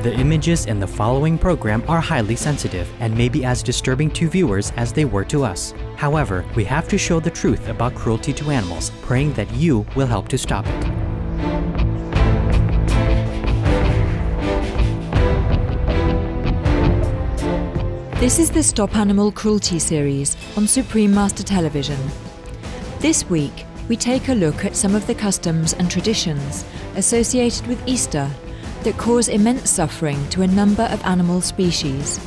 The images in the following program are highly sensitive and may be as disturbing to viewers as they were to us. However, we have to show the truth about cruelty to animals, praying that you will help to stop it. This is the Stop Animal Cruelty series on Supreme Master Television. This week, we take a look at some of the customs and traditions associated with Easter that cause immense suffering to a number of animal species.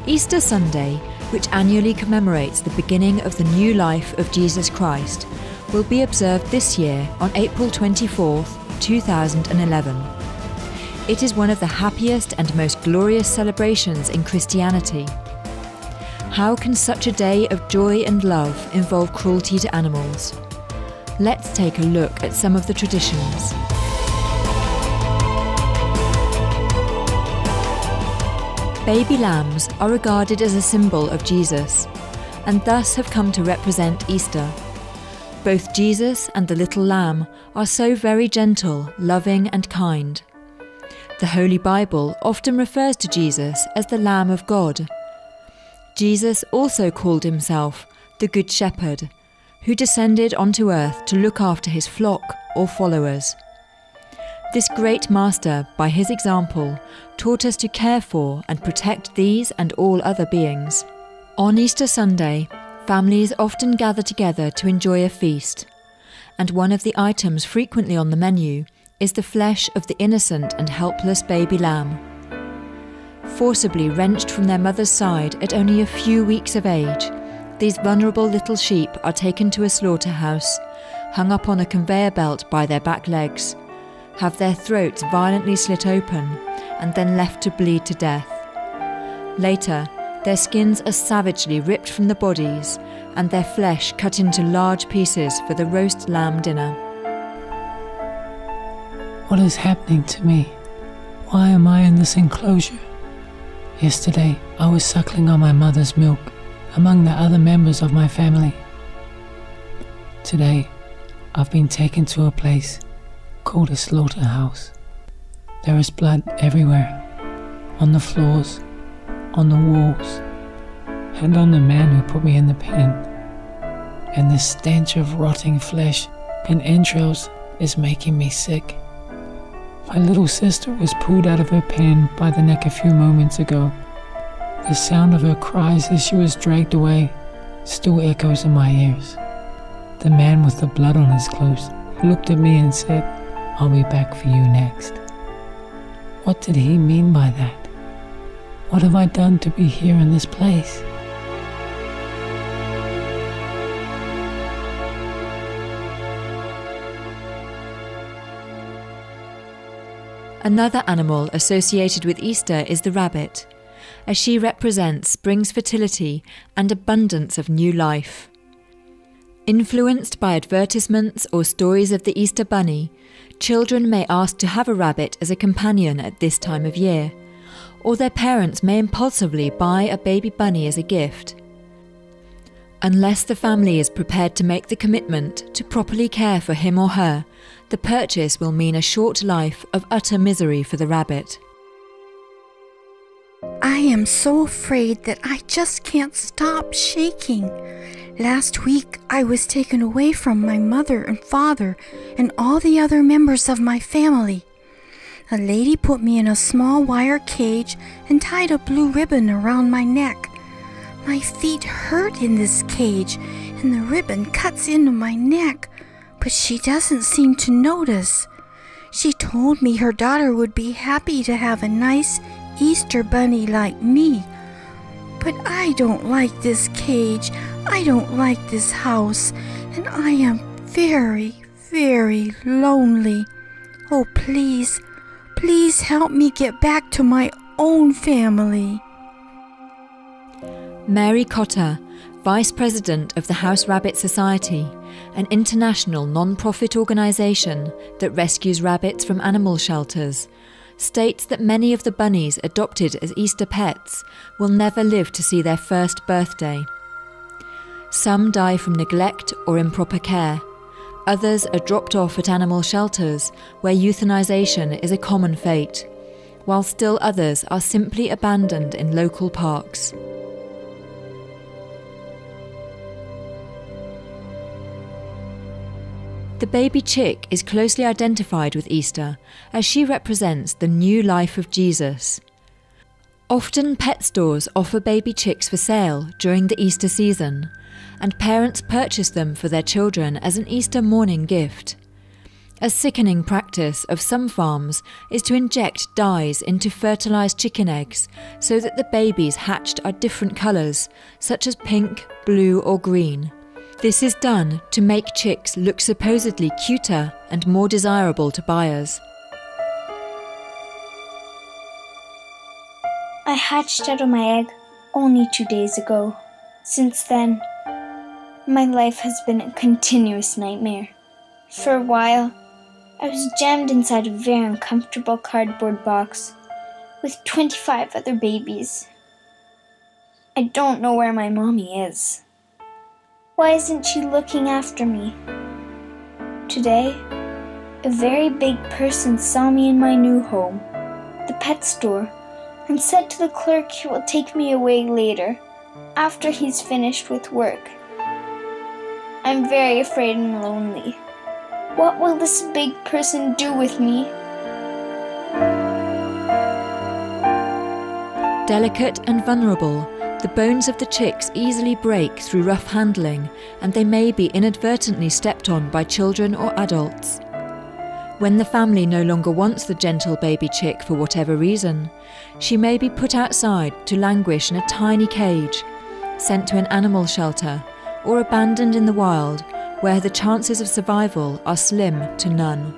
Easter Sunday, which annually commemorates the beginning of the new life of Jesus Christ, will be observed this year on April 24th, 2011. It is one of the happiest and most glorious celebrations in Christianity. How can such a day of joy and love involve cruelty to animals? Let's take a look at some of the traditions. Baby lambs are regarded as a symbol of Jesus, and thus have come to represent Easter. Both Jesus and the little lamb are so very gentle, loving and kind. The Holy Bible often refers to Jesus as the Lamb of God. Jesus also called himself the Good Shepherd, who descended onto earth to look after his flock or followers. This great master, by his example, taught us to care for and protect these and all other beings. On Easter Sunday, families often gather together to enjoy a feast, and one of the items frequently on the menu is the flesh of the innocent and helpless baby lamb. Forcibly wrenched from their mother's side at only a few weeks of age, these vulnerable little sheep are taken to a slaughterhouse, hung up on a conveyor belt by their back legs, have their throats violently slit open, and then left to bleed to death. Later, their skins are savagely ripped from the bodies, and their flesh cut into large pieces for the roast lamb dinner. What is happening to me? Why am I in this enclosure? Yesterday, I was suckling on my mother's milk among the other members of my family. Today, I've been taken to a place called a slaughterhouse. There is blood everywhere, on the floors, on the walls, and on the man who put me in the pen. And the stench of rotting flesh and entrails is making me sick. My little sister was pulled out of her pen by the neck a few moments ago. The sound of her cries as she was dragged away still echoes in my ears. The man with the blood on his clothes looked at me and said, "I'll be back for you next." What did he mean by that? What have I done to be here in this place? Another animal associated with Easter is the rabbit, as she represents spring's fertility and abundance of new life. Influenced by advertisements or stories of the Easter Bunny, children may ask to have a rabbit as a companion at this time of year, or their parents may impulsively buy a baby bunny as a gift. Unless the family is prepared to make the commitment to properly care for him or her, the purchase will mean a short life of utter misery for the rabbit. I am so afraid that I just can't stop shaking. Last week, I was taken away from my mother and father and all the other members of my family. A lady put me in a small wire cage and tied a blue ribbon around my neck. My feet hurt in this cage, and the ribbon cuts into my neck, but she doesn't seem to notice. She told me her daughter would be happy to have a nice Easter bunny like me. But I don't like this cage, I don't like this house, and I am very, very lonely. Oh, please, please help me get back to my own family. Mary Cotter, Vice President of the House Rabbit Society, an international non-profit organisation that rescues rabbits from animal shelters, states that many of the bunnies adopted as Easter pets will never live to see their first birthday. Some die from neglect or improper care. Others are dropped off at animal shelters where euthanization is a common fate, while still others are simply abandoned in local parks. The baby chick is closely identified with Easter, as she represents the new life of Jesus. Often pet stores offer baby chicks for sale during the Easter season, and parents purchase them for their children as an Easter morning gift. A sickening practice of some farms is to inject dyes into fertilised chicken eggs so that the babies hatched are different colours, such as pink, blue or green. This is done to make chicks look supposedly cuter and more desirable to buyers. I hatched out of my egg only 2 days ago. Since then, my life has been a continuous nightmare. For a while, I was jammed inside a very uncomfortable cardboard box with 25 other babies. I don't know where my mommy is. Why isn't she looking after me? Today, a very big person saw me in my new home, the pet store, and said to the clerk he will take me away later, after he's finished with work. I'm very afraid and lonely. What will this big person do with me? Delicate and vulnerable, the bones of the chicks easily break through rough handling, and they may be inadvertently stepped on by children or adults. When the family no longer wants the gentle baby chick for whatever reason, she may be put outside to languish in a tiny cage, sent to an animal shelter, or abandoned in the wild, where the chances of survival are slim to none.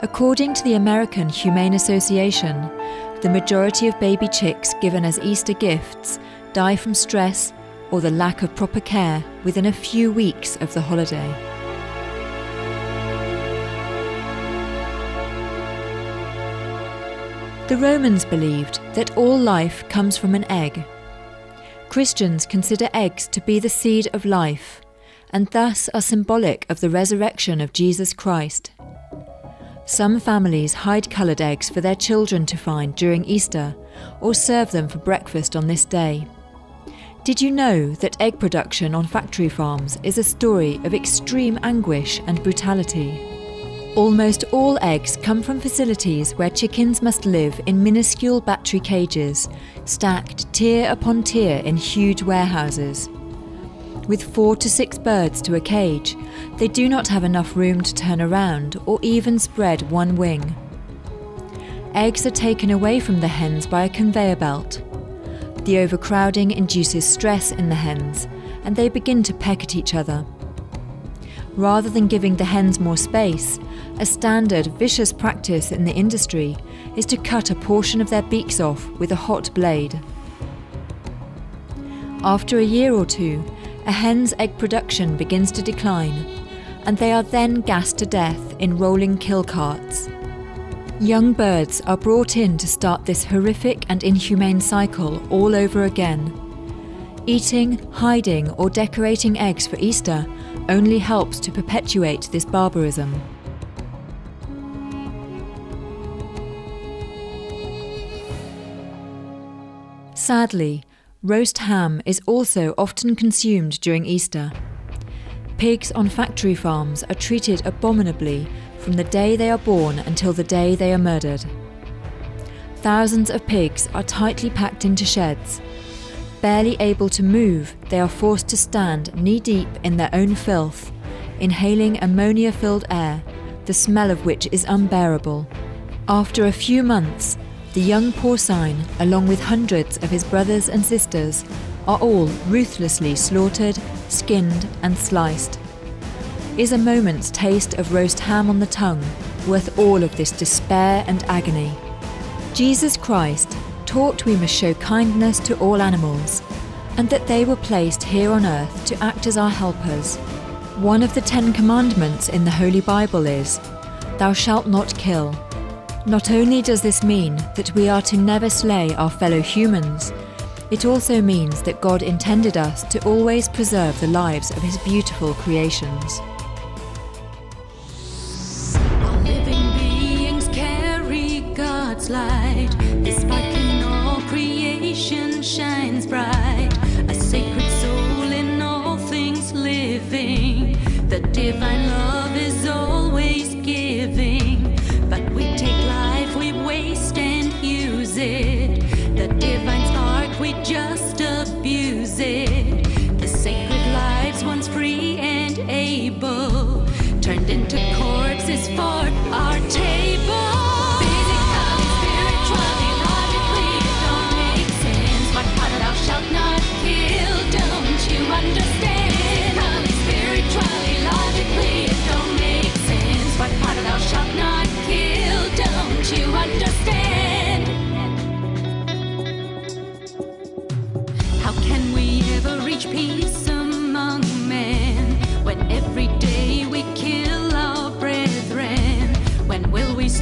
According to the American Humane Association, the majority of baby chicks given as Easter gifts die from stress or the lack of proper care within a few weeks of the holiday. The Romans believed that all life comes from an egg. Christians consider eggs to be the seed of life, and thus are symbolic of the resurrection of Jesus Christ. Some families hide coloured eggs for their children to find during Easter, or serve them for breakfast on this day. Did you know that egg production on factory farms is a story of extreme anguish and brutality? Almost all eggs come from facilities where chickens must live in minuscule battery cages, stacked tier upon tier in huge warehouses. With 4 to 6 birds to a cage, they do not have enough room to turn around or even spread one wing. Eggs are taken away from the hens by a conveyor belt. The overcrowding induces stress in the hens, and they begin to peck at each other. Rather than giving the hens more space, a standard vicious practice in the industry is to cut a portion of their beaks off with a hot blade. After a year or two, a hen's egg production begins to decline, and they are then gassed to death in rolling kill carts. Young birds are brought in to start this horrific and inhumane cycle all over again. Eating, hiding, or decorating eggs for Easter only helps to perpetuate this barbarism. Sadly, roast ham is also often consumed during Easter. Pigs on factory farms are treated abominably from the day they are born until the day they are murdered. Thousands of pigs are tightly packed into sheds. Barely able to move, they are forced to stand knee-deep in their own filth, inhaling ammonia-filled air, the smell of which is unbearable. After a few months, the young porcine, along with hundreds of his brothers and sisters, are all ruthlessly slaughtered, skinned and sliced. Is a moment's taste of roast ham on the tongue worth all of this despair and agony? Jesus Christ taught we must show kindness to all animals, and that they were placed here on earth to act as our helpers. One of the 10 commandments in the Holy Bible is, "Thou shalt not kill." Not only does this mean that we are to never slay our fellow humans, it also means that God intended us to always preserve the lives of His beautiful creations. All living beings carry God's light.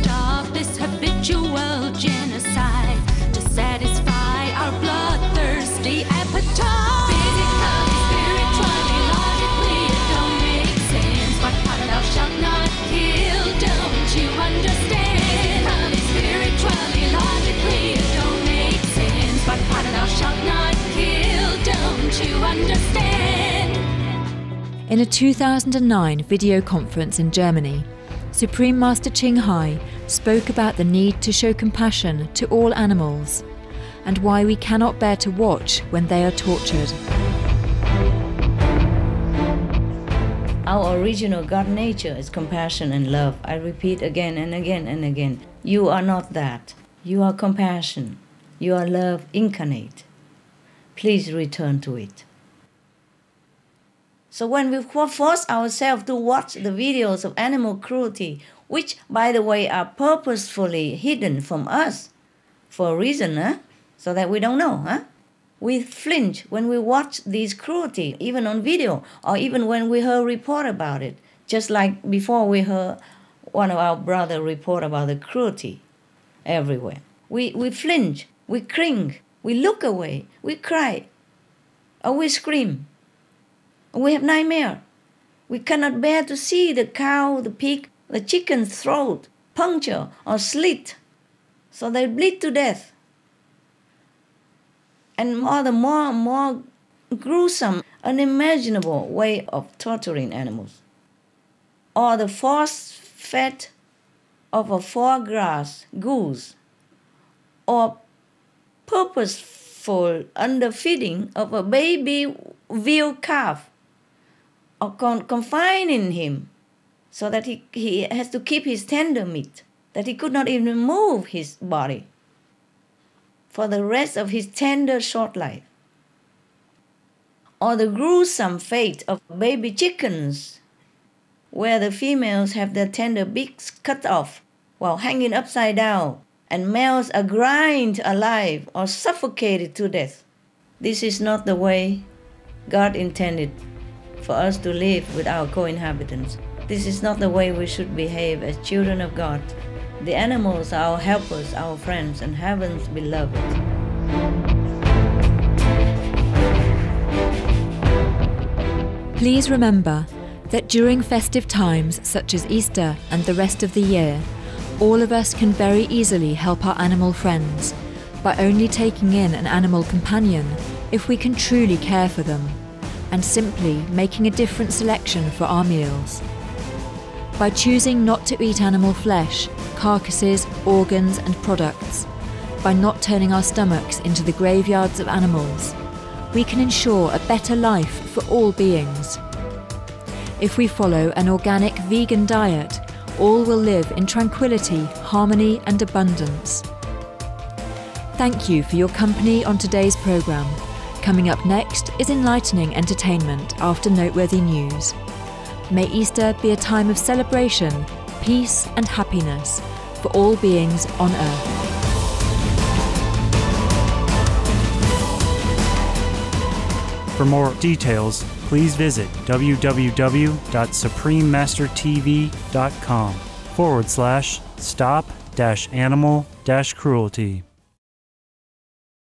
stop this habitual genocide, to satisfy our bloodthirsty appetite. Physically, spiritually, logically, it don't make sense. But thou shalt not kill, don't you understand? Physically, spiritually, logically, it don't make sense. But thou shalt not kill, don't you understand? In a 2009 video conference in Germany, Supreme Master Ching Hai spoke about the need to show compassion to all animals and why we cannot bear to watch when they are tortured. Our original God nature is compassion and love. I repeat again and again and again. You are not that. You are compassion. You are love incarnate. Please return to it. So when we force ourselves to watch the videos of animal cruelty, which, by the way, are purposefully hidden from us for a reason, so that we don't know, we flinch when we watch these cruelty, even on video, or even when we hear a report about it. Just like before we heard one of our brothers report about the cruelty everywhere. We flinch, we cringe, we look away, we cry, or we scream. We have nightmare. We cannot bear to see the cow, the pig, the chicken's throat puncture or slit, so they bleed to death. And all the more gruesome, unimaginable way of torturing animals. Or the force-fed of a foie gras goose, or purposeful underfeeding of a baby veal calf, or confining him so that he has to keep his tender meat, that he could not even move his body for the rest of his tender short life. Or the gruesome fate of baby chickens, where the females have their tender beaks cut off while hanging upside down, and males are grind alive or suffocated to death. This is not the way God intended for us to live with our co-inhabitants. This is not the way we should behave as children of God. The animals are our helpers, our friends, and heaven's beloved. Please remember that during festive times such as Easter and the rest of the year, all of us can very easily help our animal friends by only taking in an animal companion if we can truly care for them, and simply making a different selection for our meals. By choosing not to eat animal flesh, carcasses, organs and products, by not turning our stomachs into the graveyards of animals, we can ensure a better life for all beings. If we follow an organic vegan diet, all will live in tranquility, harmony and abundance. Thank you for your company on today's programme. Coming up next is enlightening entertainment after noteworthy news. May Easter be a time of celebration, peace and happiness for all beings on earth. For more details, please visit www.suprememastertv.com/stop-animal-cruelty.